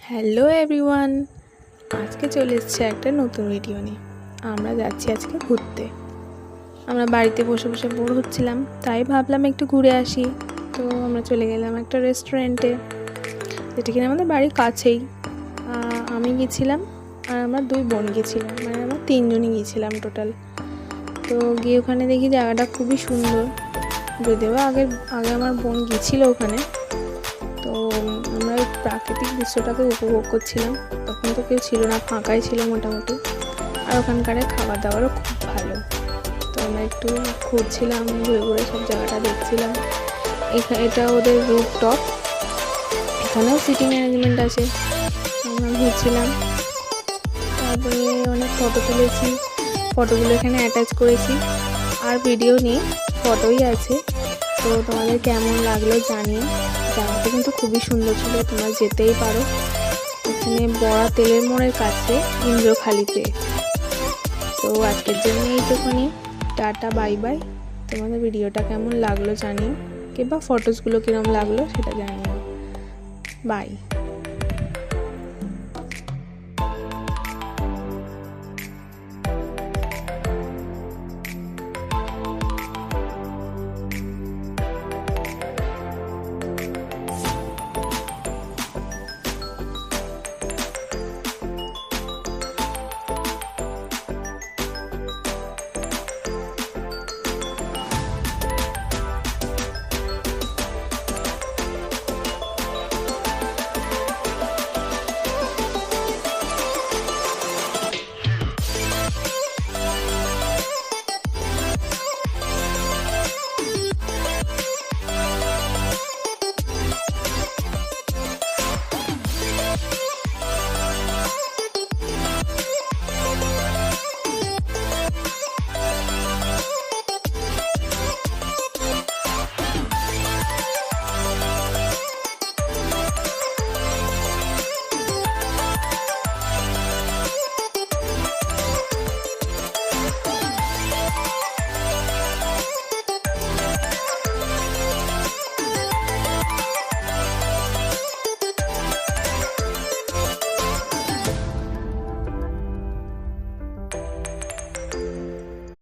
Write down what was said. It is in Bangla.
হ্যালো এভরিওয়ান, আজকে চলে এসেছে একটা নতুন ভিডিও নিয়ে। আমরা যাচ্ছি আজকে ঘুরতে। আমরা বাড়িতে বসে বসে বোর হচ্ছিলাম, তাই ভাবলাম একটু ঘুরে আসি। তো আমরা চলে গেলাম একটা রেস্টুরেন্টে, যেটা কিনা আমাদের বাড়ির কাছেই। আমি গিয়েছিলাম আর আমার দুই বোন গিয়েছিলাম, মানে আমরা তিনজনই গিয়েছিলাম টোটাল। তো গিয়ে ওখানে দেখি জায়গাটা খুবই সুন্দর, যদিও আগে আমার বোন গিয়েছিল ওখানে। তো আমরা ওই প্রাকৃতিক দৃশ্যটাকে উপভোগ করছিলাম। তখন তো কেউ ছিল না, ফাঁকাই ছিল মোটামুটি। আর ওখানকার খাবার দাবারও খুব ভালো। তো আমরা একটু ঘুরছিলাম, ঘুরে ঘুরে সব জায়গাটা দেখছিলাম। এটা ওদের রুফটপ, এখানেও সিটিং অ্যারেঞ্জমেন্ট আছে। আমরা ঘুরছিলাম, তারপরে অনেক ফটো তুলেছি, ফটোগুলো এখানে অ্যাটাচ করেছি। আর ভিডিও নেই, ফটোই আছে। তো তোমাদের কেমন লাগলো জানিও। জায়গাটা কিন্তু খুবই সুন্দর ছিল, তোমরা যেতেই পারো। এখানে বড়া তেলের মোড়ের কাছে ইন্দ্রখালিতে। তো আজকের জন্য এইটুকুনি, টাটা বাই বাই। তোমাদের ভিডিওটা কেমন লাগলো জানিও, কিংবা ফটোসগুলো কীরকম লাগলো সেটা জানিও। বাই।